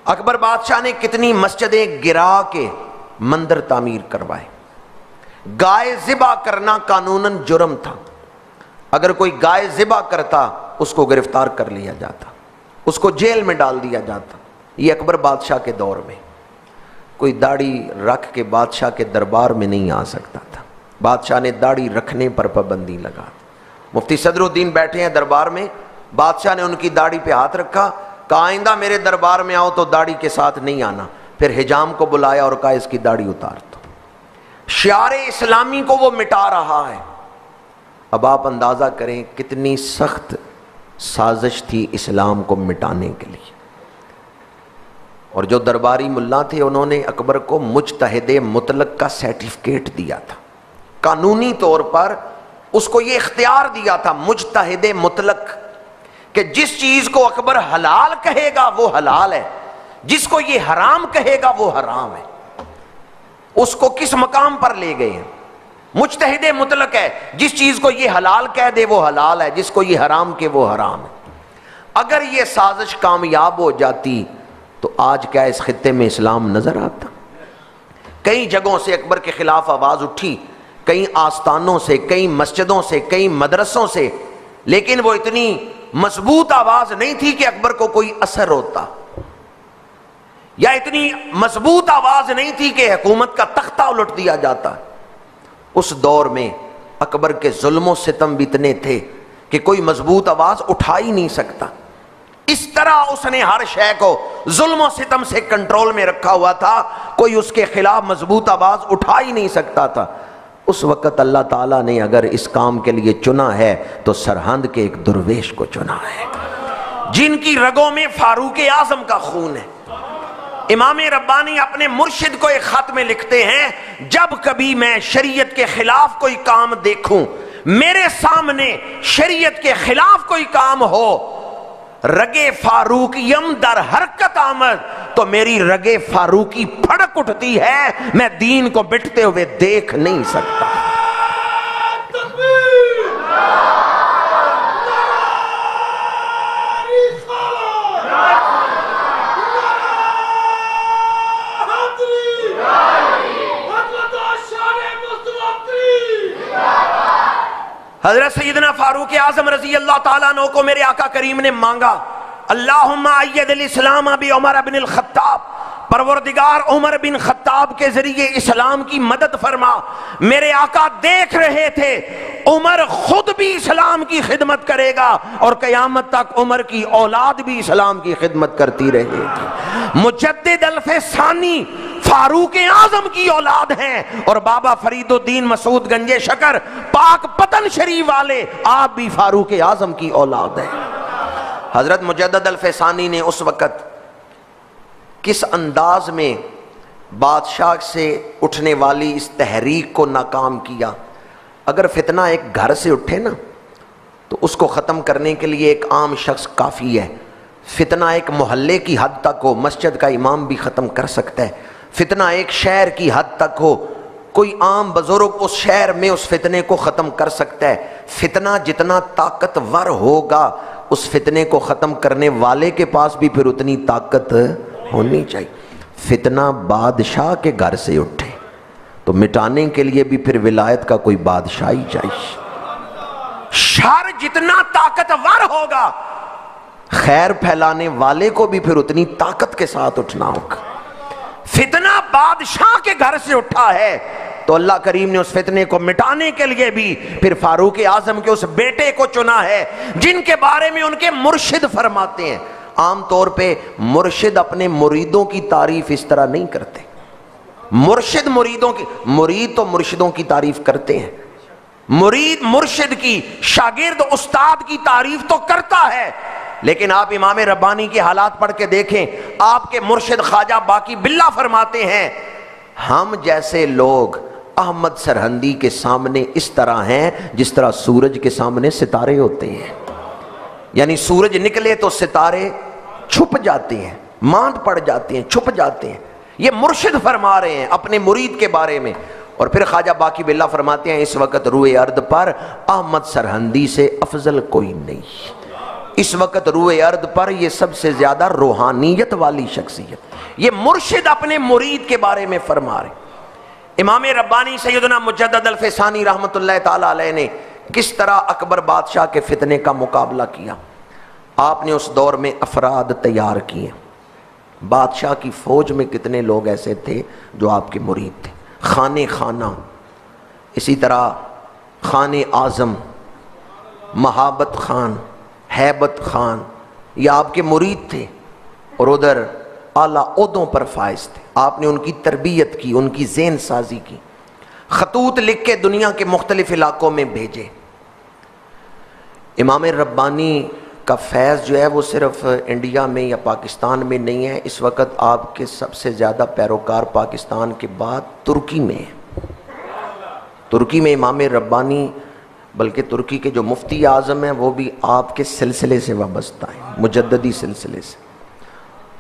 [SPEAKER 1] اکبر بادشاہ نے کتنی مسجدیں گرا کے مندر تعمیر کروائے. گائے ذبح کرنا قانوناً جرم تھا. اگر کوئی گائے ذبح کرتا اس کو گرفتار کر لیا جاتا، اس کو جیل میں ڈال دیا جاتا. یہ اکبر بادشاہ کے دور میں کوئی داڑھی رکھ کے بادشاہ کے دربار میں نہیں آ سکتا تھا. بادشاہ نے داڑھی رکھنے پر پابندی لگا. مفتی صدر الدین بیٹھے ہیں دربار میں، بادشاہ نے ان کی داڑھی پہ ہاتھ رکھا، کہا آئندہ میرے دربار میں آؤ تو داڑھی کے ساتھ نہیں آنا. پھر حجام کو بلایا اور کہا اس کی داڑھی اتار دو. شعار اسلامی کو وہ مٹا رہا ہے. اب آپ اندازہ کریں کتنی سخت سازش تھی اسلام کو مٹانے کے لیے. اور جو درباری ملا تھے انہوں نے اکبر کو مجتہد مطلق کا سرٹیفکیٹ دیا تھا. قانونی طور پر اس کو یہ اختیار دیا تھا مجتہد مطلق، کہ جس چیز کو اکبر حلال کہے گا وہ حلال ہے، جس کو یہ حرام کہے گا وہ حرام ہے. اس کو کس مقام پر لے گئے ہیں؟ مجتہد مطلق ہے، جس چیز کو یہ حلال کہہ دے وہ حلال ہے، جس کو یہ حرام کہ وہ حرام ہے. اگر یہ سازش کامیاب ہو جاتی تو آج کیا اس خطے میں اسلام نظر آتا؟ کئی جگہوں سے اکبر کے خلاف آواز اٹھی، کئی آستانوں سے، کئی مسجدوں سے، کئی مدرسوں سے، لیکن وہ اتنی مضبوط آواز نہیں تھی کہ اکبر کو کوئی اثر ہوتا، یا اتنی مضبوط آواز نہیں تھی کہ حکومت کا تختہ الٹ دیا جاتا. اس دور میں اکبر کے ظلم و ستم بھی اتنے تھے کہ کوئی مضبوط آواز اٹھا ہی نہیں سکتا. اس طرح اس نے ہر شے کو ظلم و ستم سے کنٹرول میں رکھا ہوا تھا، کوئی اس کے خلاف مضبوط آواز اٹھا ہی نہیں سکتا تھا. اس وقت اللہ تعالیٰ نے اگر اس کام کے لیے چنا ہے تو سرہند کے ایک درویش کو چنا ہے جن کی رگوں میں فاروق اعظم کا خون ہے. امام ربانی اپنے مرشد کو ایک خط میں لکھتے ہیں، جب کبھی میں شریعت کے خلاف کوئی کام دیکھوں، میرے سامنے شریعت کے خلاف کوئی کام ہو، رگے فاروقیم در حرکت آمد، تو میری رگے فاروقی پھڑک اٹھتی ہے، میں دین کو بٹتے ہوئے دیکھ نہیں سکتا. حضرت سیدنا فاروق اعظم رضی اللہ تعالیٰ عنہ کو میرے آقا کریم نے مانگا، اللہم ایّد الاسلام بعمر بن الخطاب، پروردگار عمر بن خطاب کے ذریعے اسلام کی مدد فرما. میرے آقا دیکھ رہے تھے عمر خود بھی اسلام کی خدمت کرے گا اور قیامت تک عمر کی اولاد بھی اسلام کی خدمت کرتی رہے گی. مجدد الف ثانی فاروق اعظم کی اولاد ہیں، اور بابا فرید الدین مسعود گنج شکر پاک پتن شریف والے آپ بھی فاروق اعظم کی اولاد ہیں. حضرت مجدد الف ثانی نے اس وقت کس انداز میں بادشاہ سے اٹھنے والی اس تحریک کو ناکام کیا. اگر فتنہ ایک گھر سے اٹھے نا تو اس کو ختم کرنے کے لیے ایک عام شخص کافی ہے. فتنہ ایک محلے کی حد تک ہو، مسجد کا امام بھی ختم کر سکتا ہے. فتنہ ایک شہر کی حد تک ہو، کوئی عام بزرگ اس شہر میں اس فتنے کو ختم کر سکتا ہے. فتنہ جتنا طاقتور ہوگا اس فتنے کو ختم کرنے والے کے پاس بھی پھر اتنی طاقت ہونی چاہیے. فتنہ بادشاہ کے گھر سے اٹھے تو مٹانے کے لیے بھی پھر ولایت کا کوئی بادشاہ ہی چاہیے. شر جتنا طاقتور ہوگا خیر پھیلانے والے کو بھی پھر اتنی طاقت کے ساتھ اٹھنا ہوگا. فتنہ بادشاہ کے گھر سے اٹھا ہے تو اللہ کریم نے اس فتنے کو مٹانے کے لیے بھی پھر فاروق اعظم کے اس بیٹے کو چنا ہے جن کے بارے میں ان کے مرشد فرماتے ہیں. عام طور پہ مرشد اپنے مریدوں کی تعریف اس طرح نہیں کرتے. مرشد مریدوں کی، مرید تو مرشدوں کی تعریف کرتے ہیں. مرید مرشد کی، شاگرد استاد کی تعریف تو کرتا ہے، لیکن آپ امام ربانی کے حالات پڑھ کے دیکھیں، آپ کے مرشد خواجہ باقی باللہ فرماتے ہیں ہم جیسے لوگ احمد سرہندی کے سامنے اس طرح ہیں جس طرح سورج کے سامنے ستارے ہوتے ہیں، یعنی سورج نکلے تو ستارے چھپ جاتے ہیں، ماند پڑ جاتے ہیں، چھپ جاتے ہیں۔ یہ مرشد فرما رہے ہیں اپنے مرید کے بارے میں۔ اور پھر خواجہ باقی باللہ فرماتے ہیں اس وقت روئے ارض پر احمد سرہندی سے افضل کوئی نہیں، اس وقت روئے ارض پر یہ سب سے زیادہ روحانیت والی شخصیت۔ یہ مرشد اپنے مرید کے بارے میں فرما رہے ہیں۔ امام ربانی سیدنا مجدد الفسانی رحمت اللہ تعالی علیہ نے کس طرح اکبر بادشاہ کے فتنے کا مقابلہ کیا؟ آپ نے اس دور میں افراد تیار کیے۔ بادشاہ کی فوج میں کتنے لوگ ایسے تھے جو آپ کے مرید تھے؟ خانِ خانہ، اسی طرح خانِ اعظم، مہابت خان، ہیبت خان، یہ آپ کے مرید تھے، اور ادھر اعلیٰ عہدوں پر فائز تھے۔ آپ نے ان کی تربیت کی، ان کی ذہن سازی کی، خطوط لکھ کے دنیا کے مختلف علاقوں میں بھیجے۔ امام ربانی کا فیض جو ہے وہ صرف انڈیا میں یا پاکستان میں نہیں ہے، اس وقت آپ کے سب سے زیادہ پیروکار پاکستان کے بعد ترکی میں ہیں۔ ترکی میں امام ربانی، بلکہ ترکی کے جو مفتی اعظم ہیں وہ بھی آپ کے سلسلے سے وابستہ ہیں، مجددی سلسلے سے۔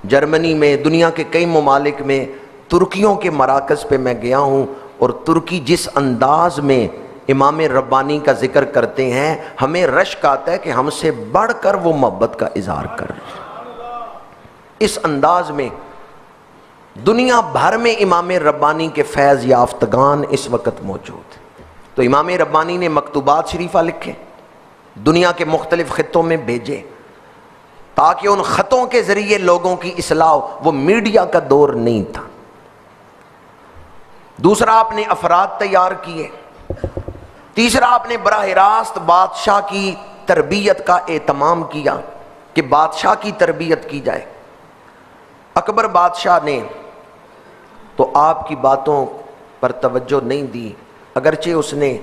[SPEAKER 1] جرمنی میں، دنیا کے کئی ممالک میں ترکیوں کے مراکز پہ میں گیا ہوں، اور ترکی جس انداز میں امام ربانی کا ذکر کرتے ہیں ہمیں رشک آتا ہے کہ ہم سے بڑھ کر وہ محبت کا اظہار کر رہے ہیں۔ اس انداز میں دنیا بھر میں امام ربانی کے فیض یافتگان اس وقت موجود ہیں۔ تو امام ربانی نے مکتوبات شریفہ لکھے، دنیا کے مختلف خطوں میں بھیجے، تاکہ ان خطوں کے ذریعے لوگوں کی اصلاح ہو۔ وہ میڈیا کا دور نہیں تھا۔ دوسرا، آپ نے افراد تیار کیے۔ تیسرا، آپ نے براہ راست بادشاہ کی تربیت کا اہتمام کیا کہ بادشاہ کی تربیت کی جائے۔ اکبر بادشاہ نے تو آپ کی باتوں پر توجہ نہیں دی، اگرچہ اس نے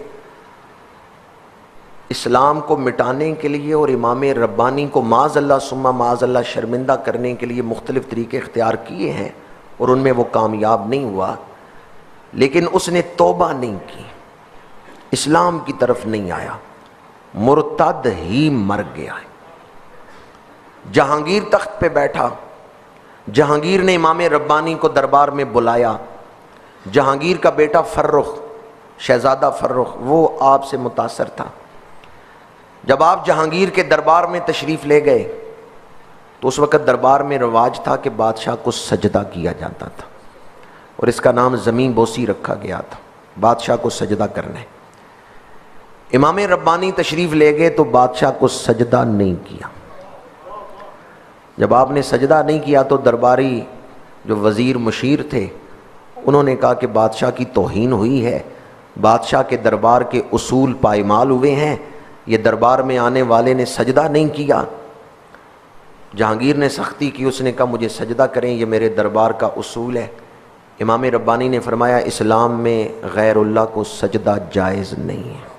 [SPEAKER 1] اسلام کو مٹانے کے لیے اور امام ربانی کو معاذ اللہ ثم معاذ اللہ شرمندہ کرنے کے لیے مختلف طریقے اختیار کیے ہیں، اور ان میں وہ کامیاب نہیں ہوا، لیکن اس نے توبہ نہیں کی، اسلام کی طرف نہیں آیا، مرتد ہی مر گیا ہے۔ جہانگیر تخت پہ بیٹھا، جہانگیر نے امام ربانی کو دربار میں بلایا۔ جہانگیر کا بیٹا فرخ، شہزادہ فرخ، وہ آپ سے متاثر تھا۔ جب آپ جہانگیر کے دربار میں تشریف لے گئے تو اس وقت دربار میں رواج تھا کہ بادشاہ کو سجدہ کیا جاتا تھا، اور اس کا نام زمین بوسی رکھا گیا تھا، بادشاہ کو سجدہ کرنا ہے۔ امام ربانی تشریف لے گئے تو بادشاہ کو سجدہ نہیں کیا۔ جب آپ نے سجدہ نہیں کیا تو درباری جو وزیر مشیر تھے انہوں نے کہا کہ بادشاہ کی توہین ہوئی ہے، بادشاہ کے دربار کے اصول پائمال ہوئے ہیں، یہ دربار میں آنے والے نے سجدہ نہیں کیا۔ جہانگیر نے سختی کی، اس نے کہا مجھے سجدہ کریں، یہ میرے دربار کا اصول ہے۔ امام ربانی نے فرمایا اسلام میں غیر اللہ کو سجدہ جائز نہیں ہے،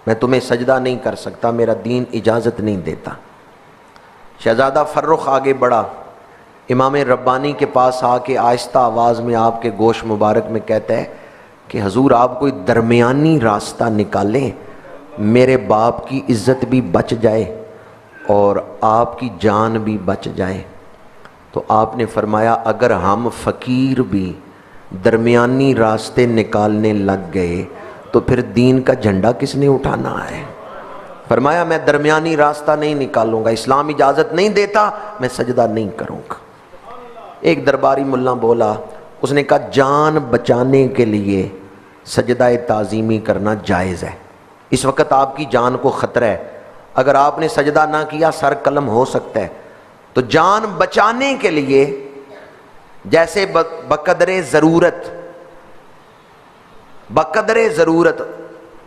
[SPEAKER 1] میں تمہیں سجدہ نہیں کر سکتا، میرا دین اجازت نہیں دیتا۔ شہزادہ فرخ آگے بڑھا، امام ربانی کے پاس آ کے آہستہ آواز میں آپ کے گوش مبارک میں کہتا ہے کہ حضور آپ کوئی درمیانی راستہ نکالیں، میرے باپ کی عزت بھی بچ جائے اور آپ کی جان بھی بچ جائے۔ تو آپ نے فرمایا اگر ہم فقیر بھی درمیانی راستے نکالنے لگ گئے تو پھر دین کا جھنڈا کس نے اٹھانا ہے؟ فرمایا میں درمیانی راستہ نہیں نکالوں گا، اسلام اجازت نہیں دیتا، میں سجدہ نہیں کروں گا۔ ایک درباری ملا بولا، اس نے کہا جان بچانے کے لیے سجدہ تعظیمی کرنا جائز ہے، اس وقت آپ کی جان کو خطرہ ہے، اگر آپ نے سجدہ نہ کیا سر قلم ہو سکتا ہے، تو جان بچانے کے لیے جیسے بقدر ضرورت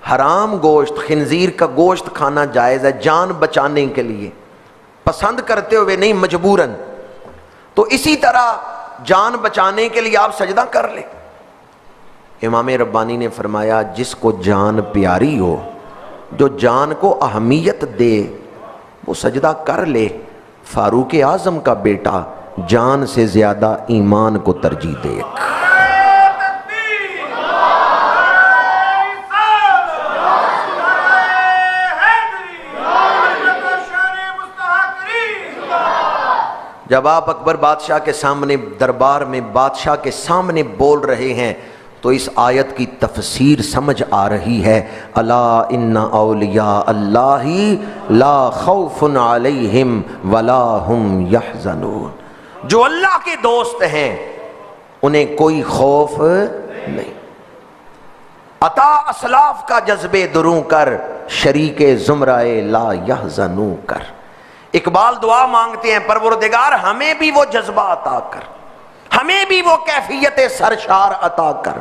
[SPEAKER 1] حرام گوشت، خنزیر کا گوشت کھانا جائز ہے، جان بچانے کے لیے، پسند کرتے ہوئے نہیں مجبوراً، تو اسی طرح جان بچانے کے لیے آپ سجدہ کر لیں۔ امام ربانی نے فرمایا جس کو جان پیاری ہو، جو جان کو اہمیت دے، وہ سجدہ کر لے۔ فاروق اعظم کا بیٹا جان سے زیادہ ایمان کو ترجیح دے۔ جب آپ اکبر بادشاہ کے سامنے دربار میں بادشاہ کے سامنے بول رہے ہیں تو اس آیت کی تفسیر سمجھ آ رہی ہے، الا ان اولیاء اللہ لا خوف علیہم ولا ہم یحزنون، جو اللہ کے دوست ہیں انہیں کوئی خوف نہیں۔ عطا اسلاف کا جذبے دروں کر، شریک زمرائے لا یحزنوں کر۔ اقبال دعا مانگتے ہیں، پروردگار ہمیں بھی وہ جذبہ عطا کر، ہمیں بھی وہ کیفیت سرشار عطا کر،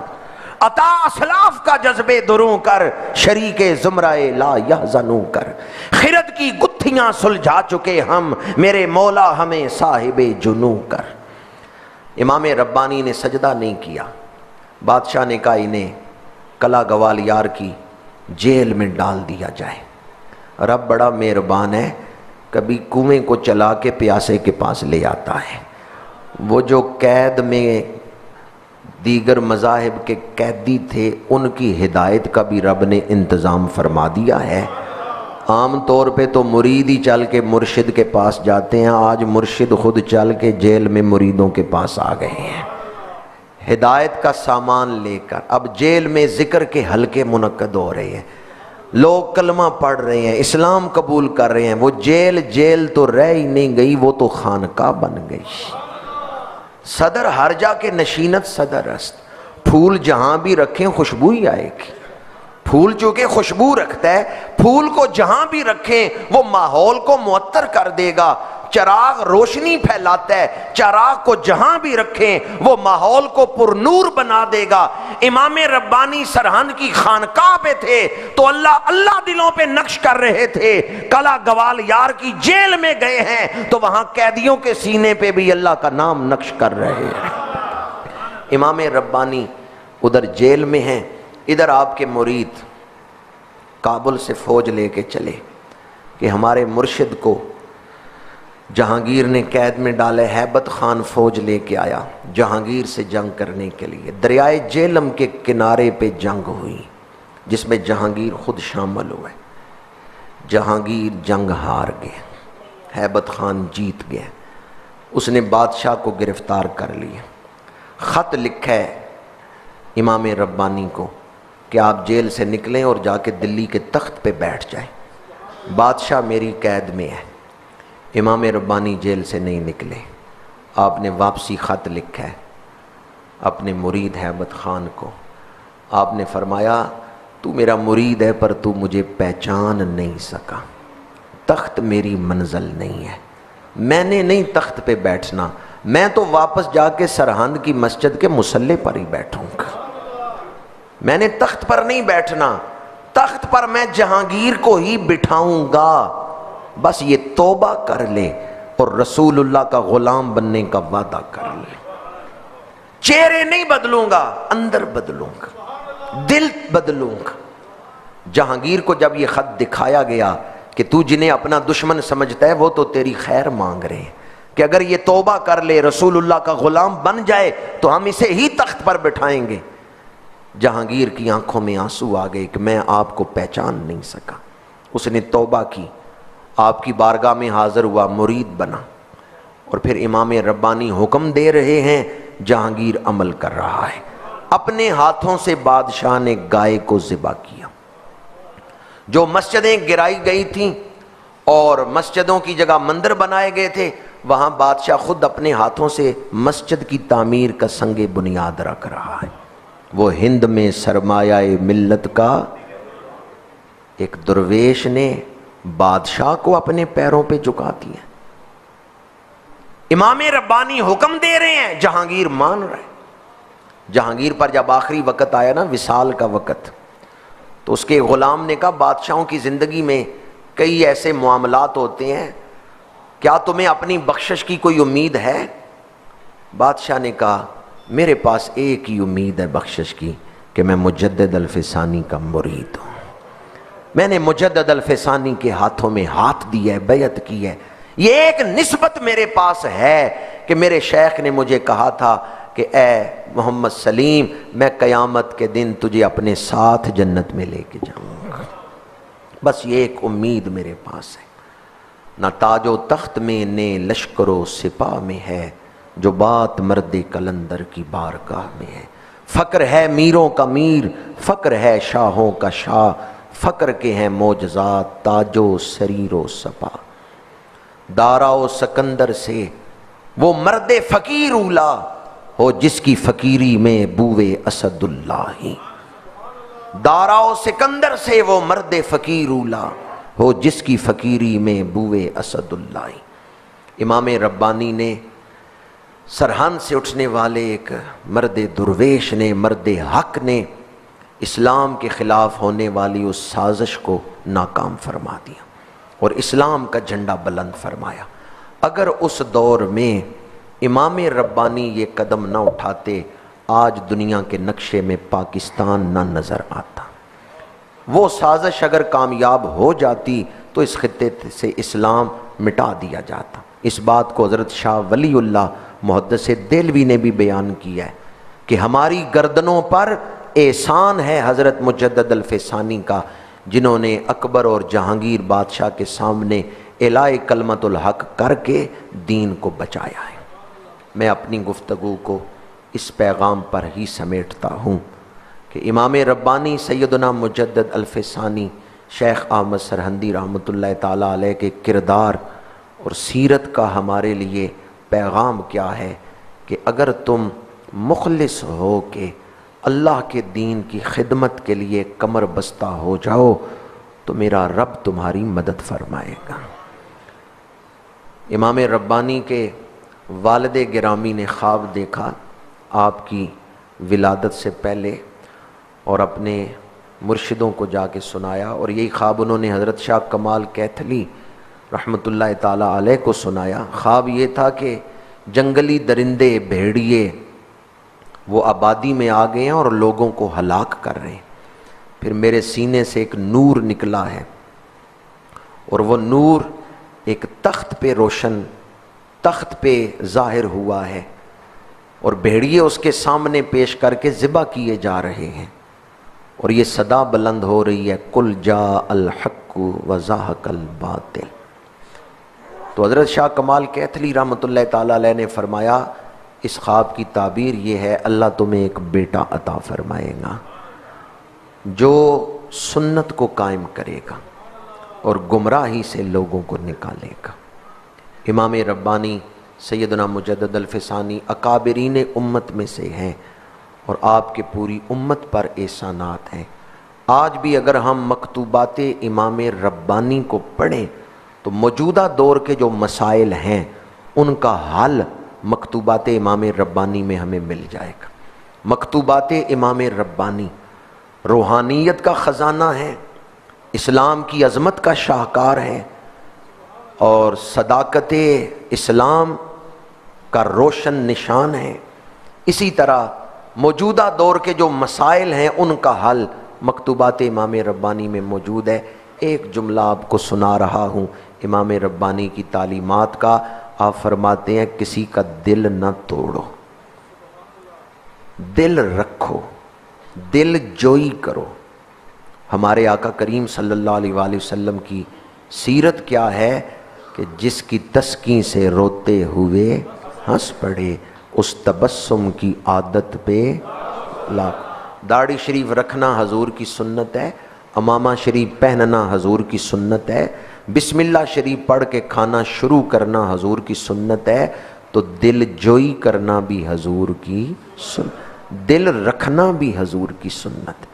[SPEAKER 1] عطا اسلاف کا جذبے دروں کر، شریک زمرائے لا یحزنوں کر۔ خرد کی گتھیاں سلجھا چکے ہم، میرے مولا ہمیں صاحب جنوں کر۔ امام ربانی نے سجدہ نہیں کیا، بادشاہ نے کہا انہیں کلا گوالیار کی جیل میں ڈال دیا جائے۔ رب بڑا مہربان ہے، کبھی کنویں کو چلا کے پیاسے کے پاس لے آتا ہے۔ وہ جو قید میں دیگر مذاہب کے قیدی تھے ان کی ہدایت کا بھی رب نے انتظام فرما دیا ہے۔ عام طور پہ تو مرید ہی چل کے مرشد کے پاس جاتے ہیں، آج مرشد خود چل کے جیل میں مریدوں کے پاس آ گئے ہیں ہدایت کا سامان لے کر۔ اب جیل میں ذکر کے حلقے منعقد ہو رہے ہیں، لوگ کلمہ پڑھ رہے ہیں، اسلام قبول کر رہے ہیں۔ وہ جیل تو رہ ہی نہیں گئی، وہ تو خانقاہ بن گئی۔ صدر ہر جا کے نشینت صدر است، پھول جہاں بھی رکھیں خوشبو ہی آئے گی۔ پھول چونکہ خوشبو رکھتا ہے، پھول کو جہاں بھی رکھیں وہ ماحول کو معطر کر دے گا۔ چراغ روشنی پھیلاتا ہے، چراغ کو جہاں بھی رکھیں وہ ماحول کو پر نور بنا دے گا۔ امام ربانی سرہند کی خانقاہ پہ تھے تو اللہ دلوں پہ نقش کر رہے تھے۔ کلا گوالیار کی جیل میں گئے ہیں تو وہاں قیدیوں کے سینے پہ بھی اللہ کا نام نقش کر رہے ہیں۔ امام ربانی ادھر جیل میں ہیں، ادھر آپ کے مرید کابل سے فوج لے کے چلے کہ ہمارے مرشد کو جہانگیر نے قید میں ڈالے۔ ہیبت خان فوج لے کے آیا جہانگیر سے جنگ کرنے کے لیے۔ دریائے جیلم کے کنارے پہ جنگ ہوئی جس میں جہانگیر خود شامل ہوئے۔ جہانگیر جنگ ہار گئے، ہیبت خان جیت گئے۔ اس نے بادشاہ کو گرفتار کر لیا، خط لکھا ہے امام ربانی کو کہ آپ جیل سے نکلیں اور جا کے دلی کے تخت پہ بیٹھ جائیں، بادشاہ میری قید میں ہے۔ امام ربانی جیل سے نہیں نکلے، آپ نے واپسی خط لکھا ہے اپنے مرید ہیبت خان کو۔ آپ نے فرمایا تو میرا مرید ہے پر تو مجھے پہچان نہیں سکا، تخت میری منزل نہیں ہے، میں نے نہیں تخت پہ بیٹھنا، میں تو واپس جا کے سرہند کی مسجد کے مصلی پر ہی بیٹھوں گا، میں نے تخت پر نہیں بیٹھنا، تخت پر میں جہانگیر کو ہی بٹھاؤں گا۔ بس یہ توبہ کر لے اور رسول اللہ کا غلام بننے کا وعدہ کر لے۔ چہرے نہیں بدلوں گا، اندر بدلوں گا، دل بدلوں گا۔ جہانگیر کو جب یہ خط دکھایا گیا کہ تو جنہیں اپنا دشمن سمجھتا ہے وہ تو تیری خیر مانگ رہے ہیں کہ اگر یہ توبہ کر لے رسول اللہ کا غلام بن جائے تو ہم اسے ہی تخت پر بٹھائیں گے، جہانگیر کی آنکھوں میں آنسو آ گئے کہ میں آپ کو پہچان نہیں سکا۔ اس نے توبہ کی، آپ کی بارگاہ میں حاضر ہوا، مرید بنا، اور پھر امام ربانی حکم دے رہے ہیں، جہانگیر عمل کر رہا ہے۔ اپنے ہاتھوں سے بادشاہ نے گائے کو ذبح کیا۔ جو مسجدیں گرائی گئی تھیں اور مسجدوں کی جگہ مندر بنائے گئے تھے، وہاں بادشاہ خود اپنے ہاتھوں سے مسجد کی تعمیر کا سنگ بنیاد رکھ رہا ہے۔ وہ ہند میں سرمایہ ملت کا ایک درویش نے بادشاہ کو اپنے پیروں پہ جھکا دیا۔ امام ربانی حکم دے رہے ہیں، جہانگیر مان رہا ہے۔ جہانگیر پر جب آخری وقت آیا نا، وصال کا وقت، تو اس کے غلام نے کہا بادشاہوں کی زندگی میں کئی ایسے معاملات ہوتے ہیں، کیا تمہیں اپنی بخشش کی کوئی امید ہے؟ بادشاہ نے کہا میرے پاس ایک ہی امید ہے بخشش کی، کہ میں مجدد الفسانی کا مرید ہوں، میں نے مجدد الفسانی کے ہاتھوں میں ہاتھ دیا ہے، بیعت کی ہے۔ یہ ایک نسبت میرے پاس ہے کہ میرے شیخ نے مجھے کہا تھا کہ اے محمد سلیم، میں قیامت کے دن تجھے اپنے ساتھ جنت میں لے کے جاؤں گا۔ بس یہ ایک امید میرے پاس ہے۔ نہ تاج و تخت میں نے لشکر و سپاہ میں ہے، جو بات مرد کلندر کی بارگاہ میں ہے۔ فقر ہے میروں کا میر، فقر ہے شاہوں کا شاہ، فقر کے ہیں معجزات تاج و سریر و سپا۔ دارا و سکندر سے وہ مرد فقیر اولا، ہو جس کی فقیری میں بوئے اسد اللہ۔ دارا و سکندر سے وہ مرد فقیر اولا، ہو جس کی فقیری میں بوئے اسد اللہ۔ امام ربانی نے سرحد سے اٹھنے والے ایک مرد درویش نے، مرد حق نے اسلام کے خلاف ہونے والی اس سازش کو ناکام فرما دیا اور اسلام کا جھنڈا بلند فرمایا۔ اگر اس دور میں امام ربانی یہ قدم نہ اٹھاتے، آج دنیا کے نقشے میں پاکستان نہ نظر آتا۔ وہ سازش اگر کامیاب ہو جاتی تو اس خطے سے اسلام مٹا دیا جاتا۔ اس بات کو حضرت شاہ ولی اللہ محدث دہلوی نے بھی بیان کیا ہے کہ ہماری گردنوں پر احسان ہے حضرت مجدد الفسانی کا، جنہوں نے اکبر اور جہانگیر بادشاہ کے سامنے اعلاء کلمت الحق کر کے دین کو بچایا ہے۔ میں اپنی گفتگو کو اس پیغام پر ہی سمیٹتا ہوں کہ امام ربانی سیدنا مجدد الفسانی شیخ احمد سرہندی رحمۃ اللہ تعالیٰ علیہ کے کردار اور سیرت کا ہمارے لیے پیغام کیا ہے کہ اگر تم مخلص ہو کہ اللہ کے دین کی خدمت کے لیے کمر بستہ ہو جاؤ تو میرا رب تمہاری مدد فرمائے گا۔ امام ربانی کے والد گرامی نے خواب دیکھا آپ کی ولادت سے پہلے اور اپنے مرشدوں کو جا کے سنایا، اور یہی خواب انہوں نے حضرت شاہ کمال کیتھلی رحمۃ اللہ تعالیٰ علیہ کو سنایا۔ خواب یہ تھا کہ جنگلی درندے بھیڑیے وہ آبادی میں آ گئے ہیں اور لوگوں کو ہلاک کر رہے ہیں۔ پھر میرے سینے سے ایک نور نکلا ہے اور وہ نور ایک تخت پہ روشن تخت پہ ظاہر ہوا ہے اور بھیڑیے اس کے سامنے پیش کر کے ذبح کیے جا رہے ہیں، اور یہ صدا بلند ہو رہی ہے قل جاء الحق وزاہق الباطل۔ تو حضرت شاہ کمال کیتھلی رحمۃ اللہ تعالیٰ علیہ نے فرمایا اس خواب کی تعبیر یہ ہے، اللہ تمہیں ایک بیٹا عطا فرمائے گا جو سنت کو قائم کرے گا اور گمراہی سے لوگوں کو نکالے گا۔ امام ربانی سیدنا مجدد الفسانی اکابرین امت میں سے ہیں اور آپ کے پوری امت پر احسانات ہیں۔ آج بھی اگر ہم مکتوبات امام ربانی کو پڑھیں تو موجودہ دور کے جو مسائل ہیں ان کا حل مکتوبات امام ربانی میں ہمیں مل جائے گا۔ مکتوبات امام ربانی روحانیت کا خزانہ ہے، اسلام کی عظمت کا شاہکار ہے اور صداقت اسلام کا روشن نشان ہے۔ اسی طرح موجودہ دور کے جو مسائل ہیں ان کا حل مکتوبات امام ربانی میں موجود ہے۔ ایک جملہ آپ کو سنا رہا ہوں امام ربانی کی تعلیمات کا۔ آپ فرماتے ہیں کسی کا دل نہ توڑو، دل رکھو، دل جوئی کرو۔ ہمارے آقا کریم صلی اللہ علیہ وآلہ وسلم کی سیرت کیا ہے کہ جس کی تسکین سے روتے ہوئے ہنس پڑے اس تبسم کی عادت پہ لاکھ۔ داڑھی شریف رکھنا حضور کی سنت ہے، امامہ شریف پہننا حضور کی سنت ہے، بسم اللہ شریف پڑھ کے کھانا شروع کرنا حضور کی سنت ہے، تو دل جوئی کرنا بھی حضور کی سنت، دل رکھنا بھی حضور کی سنت۔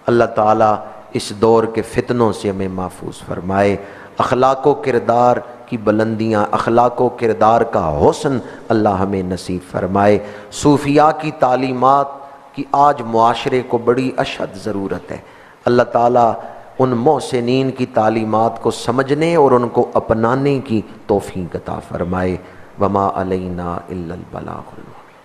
[SPEAKER 1] اللہ تعالیٰ اس دور کے فتنوں سے ہمیں محفوظ فرمائے، اخلاق و کردار کی بلندیاں، اخلاق و کردار کا حسن اللہ ہمیں نصیب فرمائے۔ صوفیاء کی تعلیمات کی آج معاشرے کو بڑی اشد ضرورت ہے۔ اللہ تعالیٰ ان محسنین کی تعلیمات کو سمجھنے اور ان کو اپنانے کی توفیق عطا فرمائے۔ وما علینا الا البلاغ۔